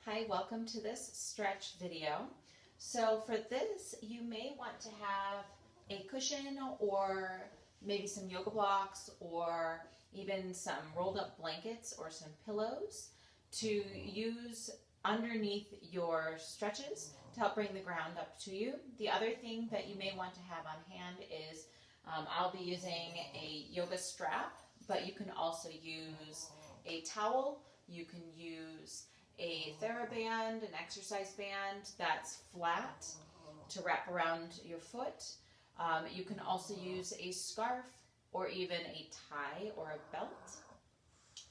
Hi, welcome to this stretch video. So for this, you may want to have a cushion or maybe some yoga blocks or even some rolled up blankets or some pillows to use underneath your stretches to help bring the ground up to you. The other thing that you may want to have on hand is I'll be using a yoga strap, but you can also use a towel. You can use a TheraBand, an exercise band that's flat to wrap around your foot. You can also use a scarf or even a tie or a belt.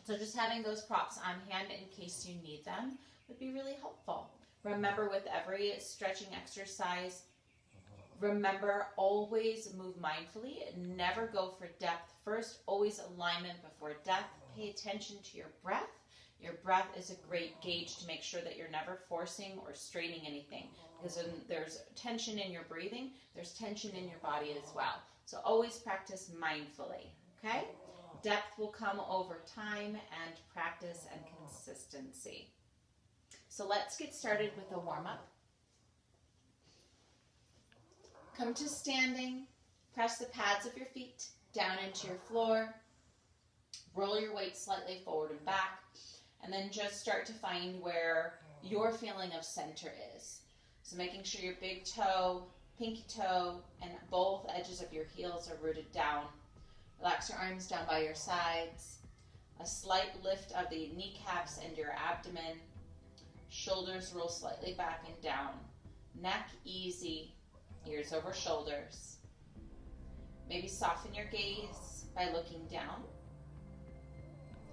So just having those props on hand in case you need them would be really helpful. Remember, with every stretching exercise, remember, always move mindfully. Never go for depth first. Always alignment before depth. Pay attention to your breath. Your breath is a great gauge to make sure that you're never forcing or straining anything, because when there's tension in your breathing, there's tension in your body as well. So always practice mindfully, okay? Depth will come over time and practice and consistency. So let's get started with a warm-up. Come to standing. Press the pads of your feet down into your floor. Roll your weight slightly forward and back. And then just start to find where your feeling of center is. So making sure your big toe, pinky toe, and both edges of your heels are rooted down. Relax your arms down by your sides. A slight lift of the kneecaps and your abdomen. Shoulders roll slightly back and down. Neck easy, ears over shoulders. Maybe soften your gaze by looking down,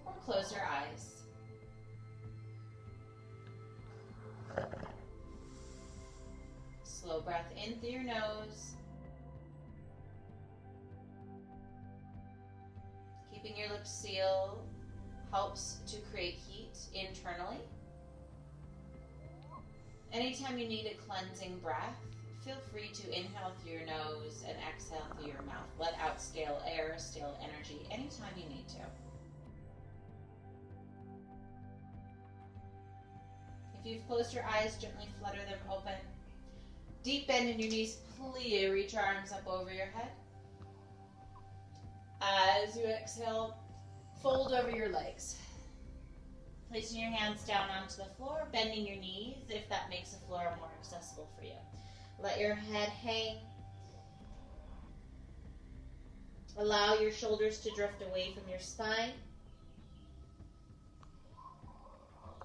or close your eyes. Slow breath in through your nose. Keeping your lips sealed helps to create heat internally. Anytime you need a cleansing breath, feel free to inhale through your nose and exhale through your mouth. Let out stale air, stale energy anytime you need to. If you've closed your eyes, gently flutter them open. Deep bend in your knees, please reach your arms up over your head. As you exhale, fold over your legs. Placing your hands down onto the floor, bending your knees if that makes the floor more accessible for you. Let your head hang. Allow your shoulders to drift away from your spine.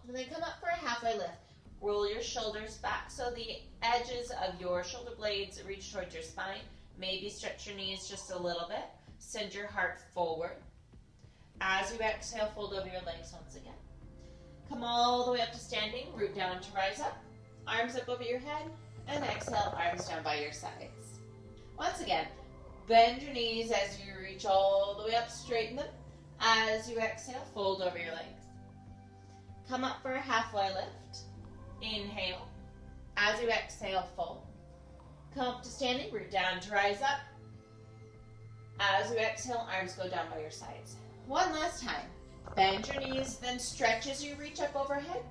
And then come up for a halfway lift. Roll your shoulders back so the edges of your shoulder blades reach towards your spine. Maybe stretch your knees just a little bit. Send your heart forward. As you exhale, fold over your legs once again. Come all the way up to standing, root down to rise up. Arms up over your head, and exhale, arms down by your sides. Once again, bend your knees as you reach all the way up, straighten them. As you exhale, fold over your legs. Come up for a halfway lift. Inhale. As you exhale, fold. Come up to standing, root down to rise up. As you exhale, arms go down by your sides. One last time. Bend your knees, then stretch as you reach up overhead.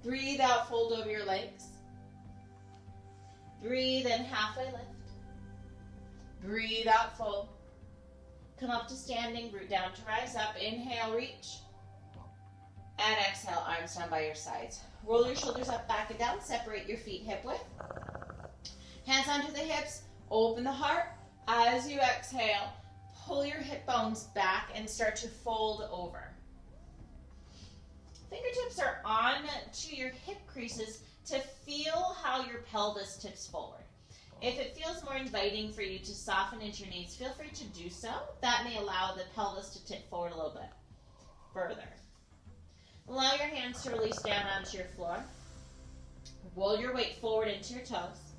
Breathe out, fold over your legs. Breathe in, halfway lift. Breathe out, fold. Come up to standing, root down to rise up. Inhale, reach. And exhale, arms down by your sides. Roll your shoulders up, back and down. Separate your feet hip width. Hands onto the hips. Open the heart. As you exhale, pull your hip bones back and start to fold over. Fingertips are on to your hip creases to feel how your pelvis tips forward. If it feels more inviting for you to soften into your knees, feel free to do so. That may allow the pelvis to tip forward a little bit further. Allow your hands to release down onto your floor. Roll your weight forward into your toes.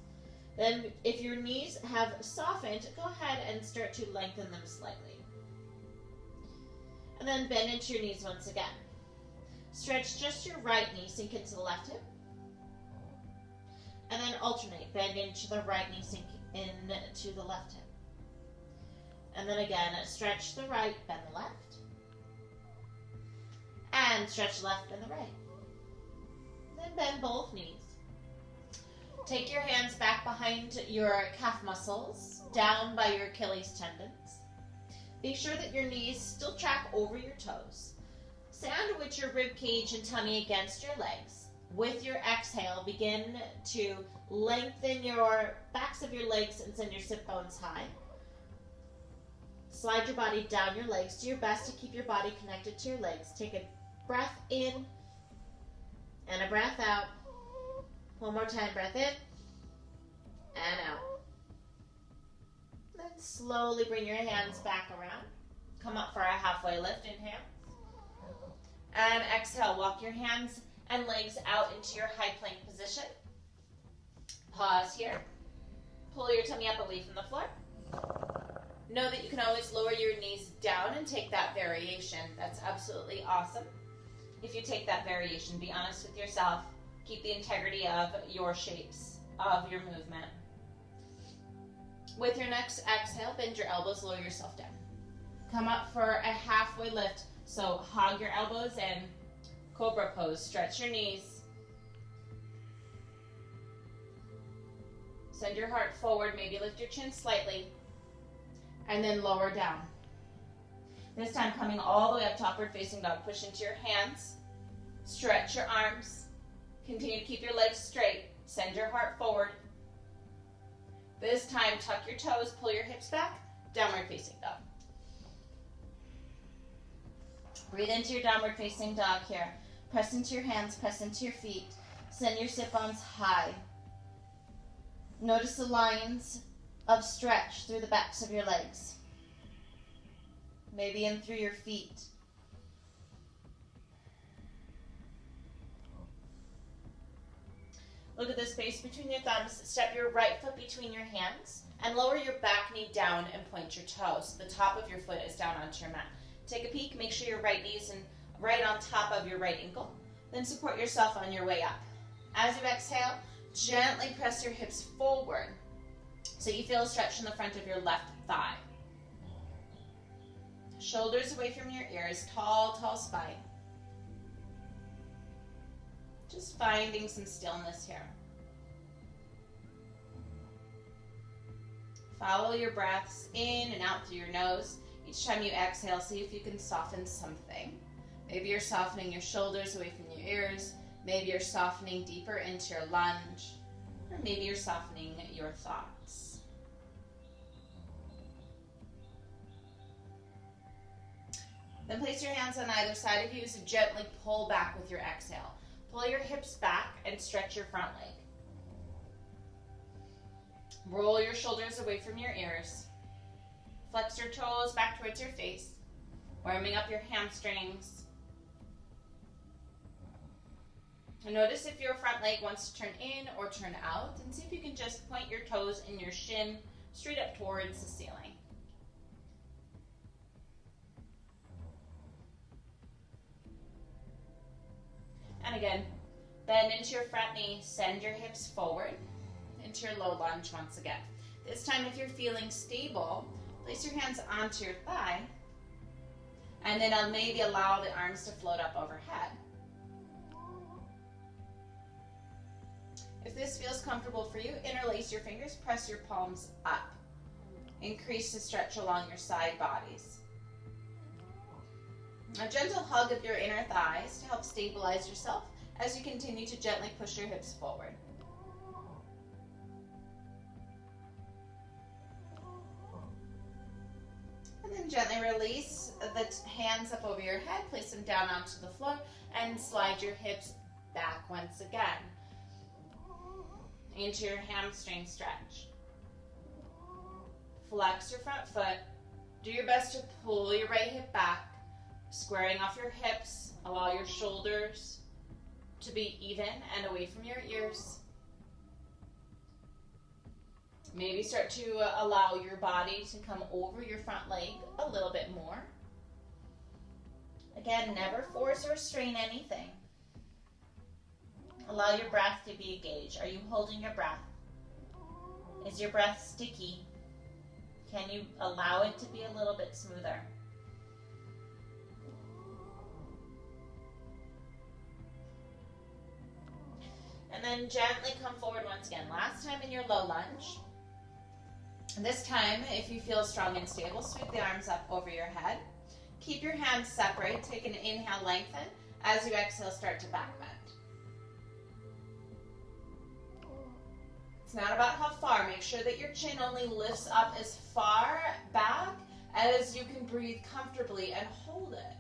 Then, if your knees have softened, go ahead and start to lengthen them slightly. And then bend into your knees once again. Stretch just your right knee, sink into the left hip. And then alternate, bend into the right knee, sink into the left hip. And then again, stretch the right, bend the left. And stretch left and the right. Then bend both knees. Take your hands back behind your calf muscles, down by your Achilles tendons. Be sure that your knees still track over your toes. Sandwich your rib cage and tummy against your legs. With your exhale, begin to lengthen your backs of your legs and send your sit bones high. Slide your body down your legs. Do your best to keep your body connected to your legs. Take a breath in and a breath out. One more time, breath in and out. Then slowly bring your hands back around. Come up for a halfway lift, inhale. And exhale, walk your hands and legs out into your high plank position. Pause here. Pull your tummy up away from the floor. Know that you can always lower your knees down and take that variation. That's absolutely awesome. If you take that variation, be honest with yourself. Keep the integrity of your shapes, of your movement. With your next exhale, bend your elbows, lower yourself down. Come up for a halfway lift. So hog your elbows in, cobra pose, stretch your knees. Send your heart forward, maybe lift your chin slightly, and then lower down. This time coming all the way up to upward facing dog. Push into your hands, stretch your arms, continue to keep your legs straight, send your heart forward. This time tuck your toes, pull your hips back, downward facing dog. Breathe into your downward facing dog here. Press into your hands, press into your feet. Send your sit bones high. Notice the lines of stretch through the backs of your legs. Maybe in through your feet. Look at the space between your thumbs. Step your right foot between your hands and lower your back knee down and point your toes. The top of your foot is down onto your mat. Take a peek, make sure your right knee is right on top of your right ankle. Then support yourself on your way up. As you exhale, gently press your hips forward so you feel a stretch in the front of your left thigh. Shoulders away from your ears, tall, tall spine. Just finding some stillness here. Follow your breaths in and out through your nose. Each time you exhale, see if you can soften something. Maybe you're softening your shoulders away from your ears. Maybe you're softening deeper into your lunge. Or maybe you're softening your thoughts. Then place your hands on either side of you as you gently pull back with your exhale. Pull your hips back and stretch your front leg. Roll your shoulders away from your ears. Flex your toes back towards your face, warming up your hamstrings. And notice if your front leg wants to turn in or turn out, and see if you can just point your toes and your shin straight up towards the ceiling. And again, bend into your front knee, send your hips forward into your low lunge once again. This time, if you're feeling stable, place your hands onto your thigh, and then I'll maybe allow the arms to float up overhead. If this feels comfortable for you, interlace your fingers, press your palms up. Increase the stretch along your side bodies. A gentle hug of your inner thighs to help stabilize yourself as you continue to gently push your hips forward. And then gently release the hands up over your head, place them down onto the floor, and slide your hips back once again into your hamstring stretch. Flex your front foot. Do your best to pull your right hip back, squaring off your hips. Allow your shoulders to be even and away from your ears. Maybe start to allow your body to come over your front leg a little bit more. Again, never force or strain anything. Allow your breath to be a gauge. Are you holding your breath? Is your breath sticky? Can you allow it to be a little bit smoother? then gently come forward once again. Last time in your low lunge. And this time, if you feel strong and stable, sweep the arms up over your head. Keep your hands separate. Take an inhale, lengthen. As you exhale, start to back bend. It's not about how far. Make sure that your chin only lifts up as far back as you can breathe comfortably, and hold it.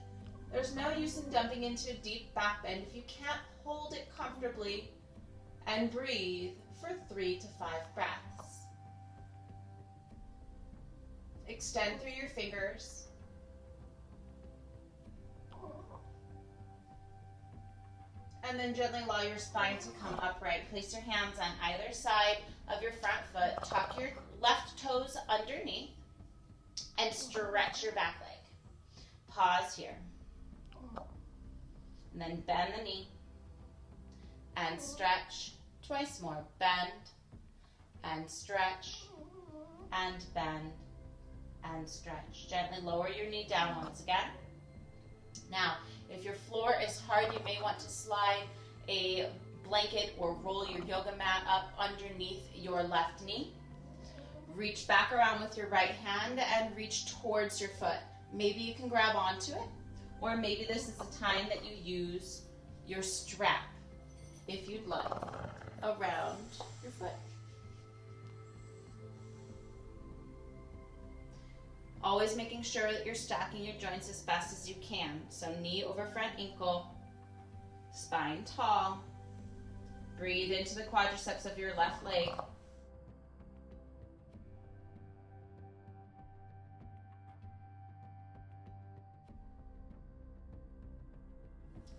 There's no use in dumping into a deep back bend if you can't hold it comfortably and breathe for 3 to 5 breaths. Extend through your fingers. And then gently allow your spine to come upright. Place your hands on either side of your front foot. Tuck your left toes underneath and stretch your back leg. Pause here. And then bend the knee and stretch. Twice more. Bend and stretch and bend and stretch. Gently lower your knee down once again. Now, if your floor is hard, you may want to slide a blanket or roll your yoga mat up underneath your left knee. Reach back around with your right hand and reach towards your foot. Maybe you can grab onto it, or maybe this is the time that you use your strap, if you'd like, around your foot. Always making sure that you're stacking your joints as best as you can. So knee over front ankle, spine tall. Breathe into the quadriceps of your left leg.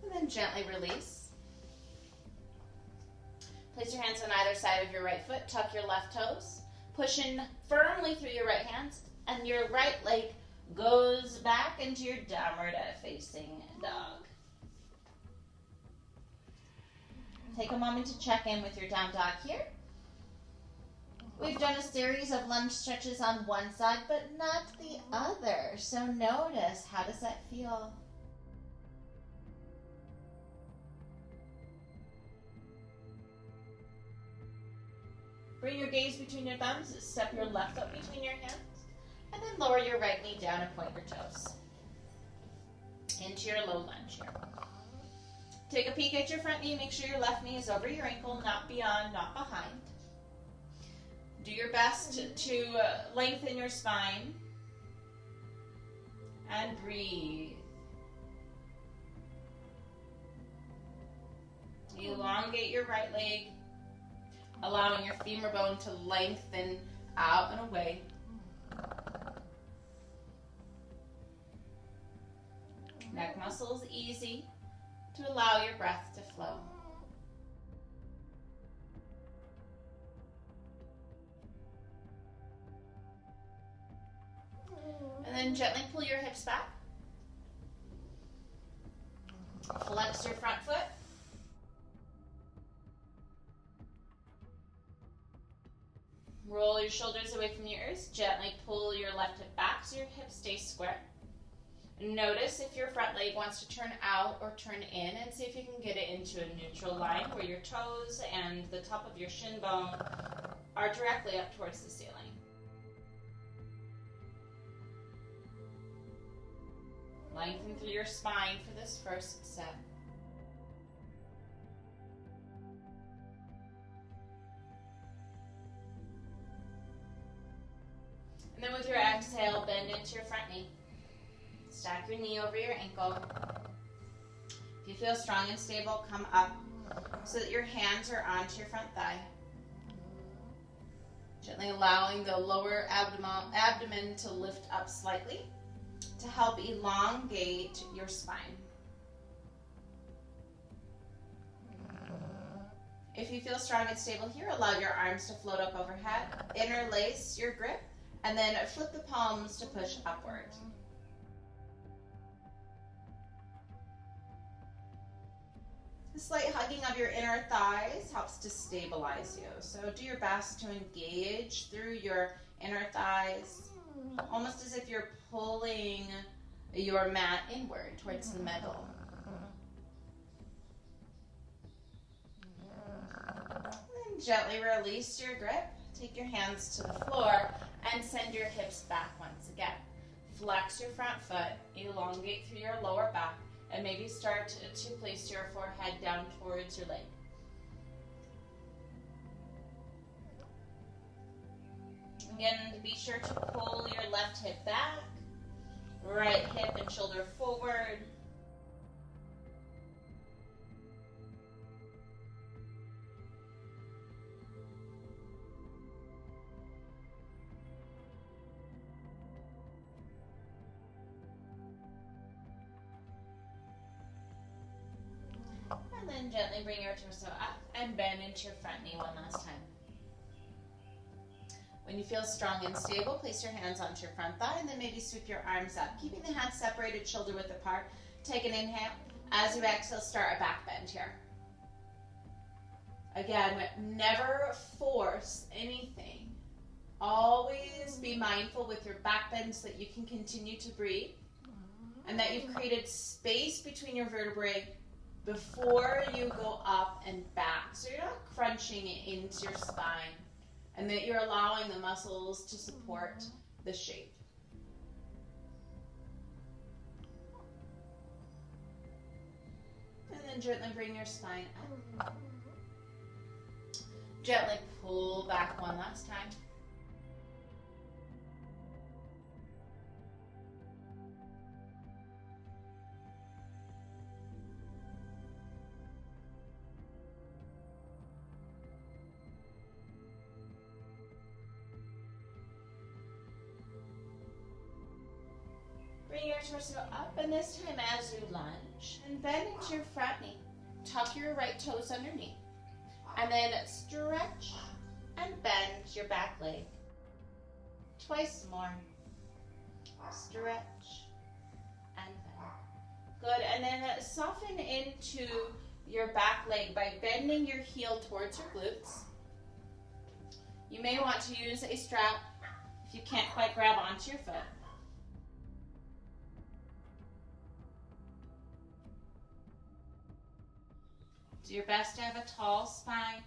And then gently release. Place your hands on either side of your right foot. Tuck your left toes. Push in firmly through your right hands. And your right leg goes back into your downward facing dog. Take a moment to check in with your down dog here. We've done a series of lunge stretches on one side, but not the other. So notice, how does that feel? Bring your gaze between your thumbs. Step your left foot between your hands. And then lower your right knee down and point your toes into your low lunge here. Take a peek at your front knee. Make sure your left knee is over your ankle, not beyond, not behind. Do your best to lengthen your spine and breathe. Elongate your right leg, allowing your femur bone to lengthen out and away. Neck muscles easy to allow your breath to flow. And then gently pull your hips back. Flex your front foot. Roll your shoulders away from your ears. Gently pull your left hip back so your hips stay square. Notice if your front leg wants to turn out or turn in, and see if you can get it into a neutral line where your toes and the top of your shin bone are directly up towards the ceiling. Lengthen through your spine for this first set. And then with your exhale, bend into your front knee. Stack your knee over your ankle. If you feel strong and stable, come up so that your hands are onto your front thigh. Gently allowing the lower abdomen to lift up slightly to help elongate your spine. If you feel strong and stable here, allow your arms to float up overhead. Interlace your grip and then flip the palms to push upward. The slight hugging of your inner thighs helps to stabilize you. So do your best to engage through your inner thighs, almost as if you're pulling your mat inward towards the middle. Gently release your grip. Take your hands to the floor and send your hips back once again. Flex your front foot, elongate through your lower back, and maybe start to place your forehead down towards your leg. Again, be sure to pull your left hip back, right hip and shoulder forward. And then gently bring your torso up and bend into your front knee one last time. When you feel strong and stable, place your hands onto your front thigh and then maybe sweep your arms up, keeping the hands separated, shoulder width apart. Take an inhale. As you exhale, start a back bend here. Again, never force anything. Always be mindful with your back bend so that you can continue to breathe and that you've created space between your vertebrae before you go up and back. So you're not crunching it into your spine, and that you're allowing the muscles to support the shape. And then gently bring your spine up. Gently pull back one last time. Bring your torso up, and this time as you lunge, and bend into your front knee. Tuck your right toes underneath, and then stretch and bend your back leg. Twice more. Stretch and bend. Good, and then soften into your back leg by bending your heel towards your glutes. You may want to use a strap if you can't quite grab onto your foot. Do your best to have a tall spine.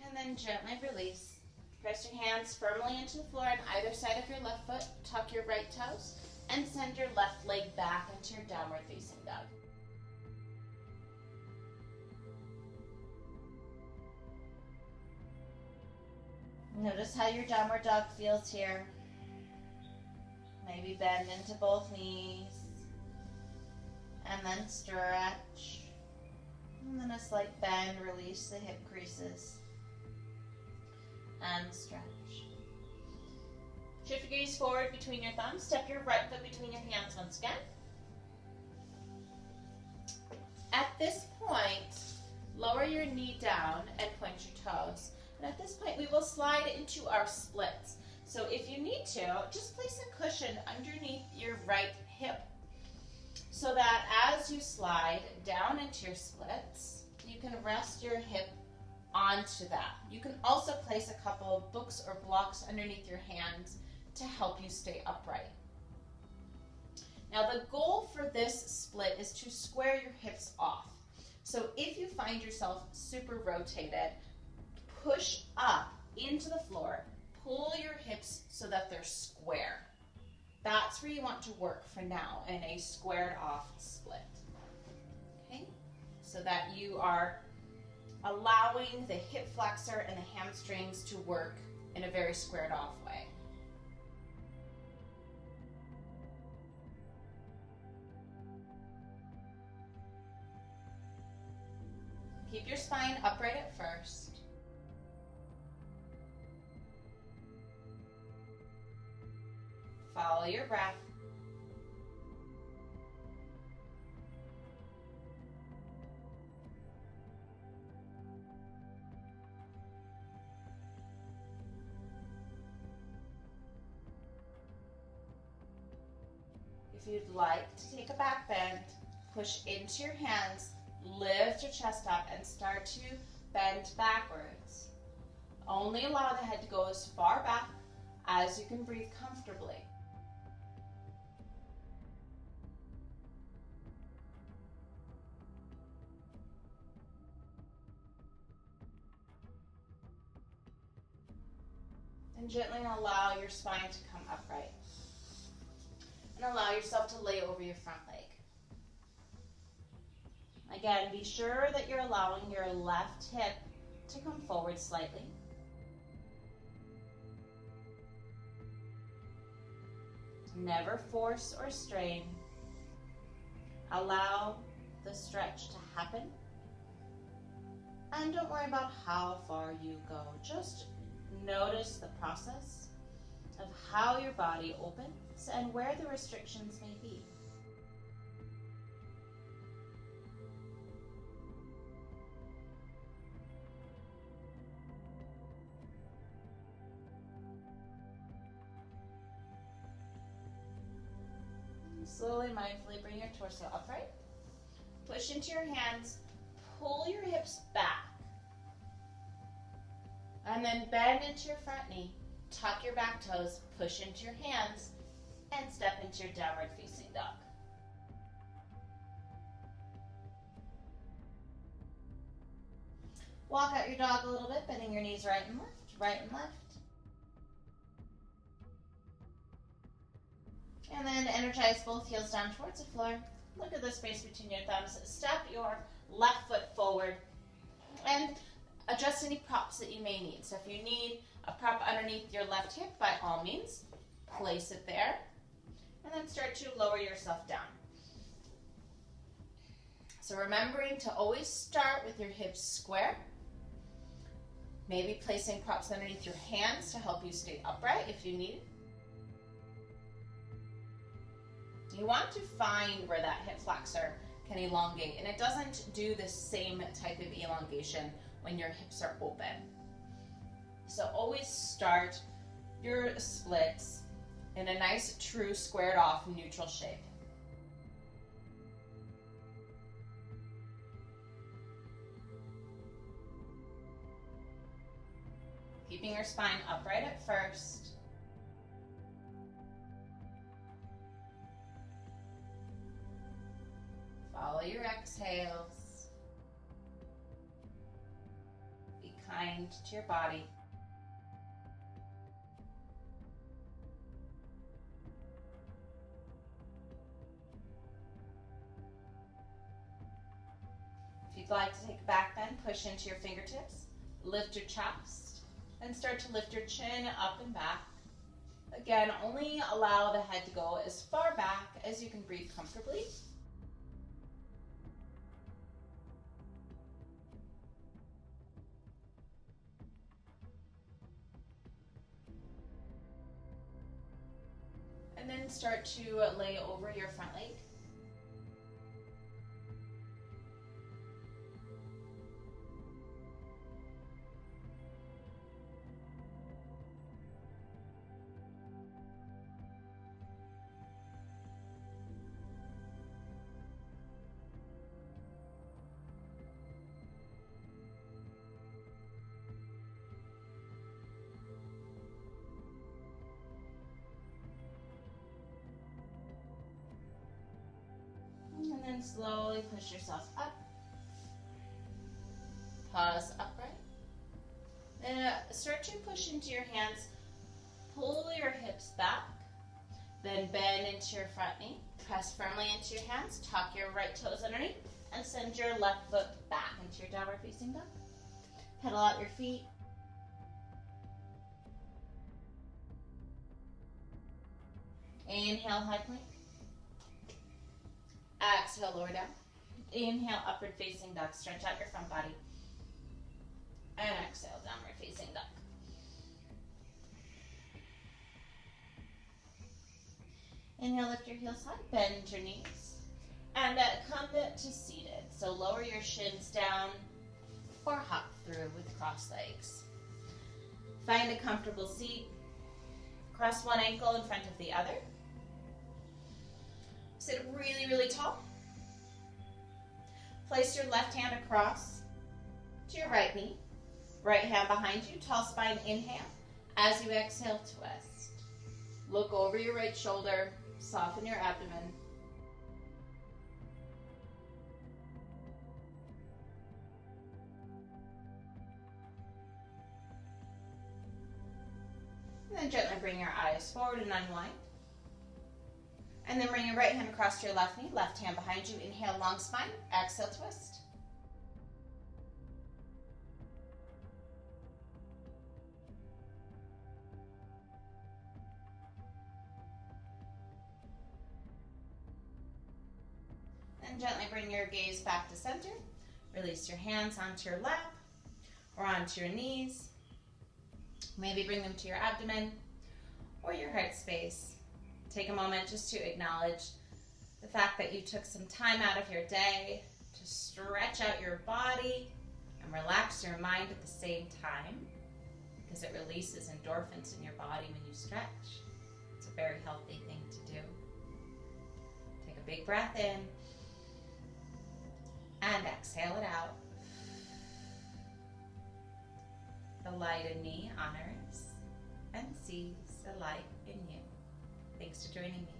And then gently release. Press your hands firmly into the floor on either side of your left foot. Tuck your right toes and send your left leg back into your downward facing dog. Notice how your downward dog feels here. Maybe bend into both knees, and then stretch, and then a slight bend, release the hip creases, and stretch. Shift your gaze forward between your thumbs, step your right foot between your hands once again. At this point, lower your knee down and point your toes, and at this point we will slide into our splits. So if you need to, just place a cushion underneath your right hip so that as you slide down into your splits, you can rest your hip onto that. You can also place a couple of books or blocks underneath your hands to help you stay upright. Now the goal for this split is to square your hips off. So if you find yourself super rotated, push up into the floor. Pull your hips so that they're square. That's where you want to work for now in a squared off split. Okay? So that you are allowing the hip flexor and the hamstrings to work in a very squared off way. Keep your spine upright at first. Follow your breath. If you'd like to take a back bend, push into your hands, lift your chest up, and start to bend backwards. Only allow the head to go as far back as you can breathe comfortably. And gently allow your spine to come upright. And allow yourself to lay over your front leg. Again, be sure that you're allowing your left hip to come forward slightly. Never force or strain. Allow the stretch to happen. And don't worry about how far you go. Just notice the process of how your body opens and where the restrictions may be. Slowly, mindfully bring your torso upright. Push into your hands, pull your hips back. And then bend into your front knee, tuck your back toes, push into your hands, and step into your downward facing dog. Walk out your dog a little bit, bending your knees right and left, right and left. And then energize both heels down towards the floor. Look at the space between your thumbs. Step your left foot forward and adjust any props that you may need. So if you need a prop underneath your left hip, by all means, place it there. And then start to lower yourself down. So remembering to always start with your hips square. Maybe placing props underneath your hands to help you stay upright if you need it. You want to find where that hip flexor can elongate, and it doesn't do the same type of elongation when your hips are open. So always start your splits in a nice, true, squared off, neutral shape. Keeping your spine upright at first. Follow your exhales. Be kind to your body. If you'd like to take a back bend, push into your fingertips, lift your chest, and start to lift your chin up and back. Again, only allow the head to go as far back as you can breathe comfortably. And then start to lay over your front leg. And then slowly push yourself up. Pause upright. Then start to push into your hands. Pull your hips back. Then bend into your front knee. Press firmly into your hands. Tuck your right toes underneath. And send your left foot back into your downward facing dog. Pedal out your feet. Inhale, high plank. Exhale, lower down. Inhale, upward facing dog. Stretch out your front body. And exhale, downward facing dog. Inhale, lift your heels high, bend your knees. And come to seated. So lower your shins down or hop through with crossed legs. Find a comfortable seat. Cross one ankle in front of the other. Sit really, really tall. Place your left hand across to your right knee. Right hand behind you, tall spine, inhale. As you exhale, twist. Look over your right shoulder, soften your abdomen. then gently bring your eyes forward and unwind. And then bring your right hand across your left knee, left hand behind you. Inhale, long spine. Exhale, twist. And gently bring your gaze back to center. Release your hands onto your lap or onto your knees. Maybe bring them to your abdomen or your heart space. Take a moment just to acknowledge the fact that you took some time out of your day to stretch out your body and relax your mind at the same time, because it releases endorphins in your body when you stretch. It's a very healthy thing to do. Take a big breath in and exhale it out. The light in me honors and sees the light in you. Thanks for joining me.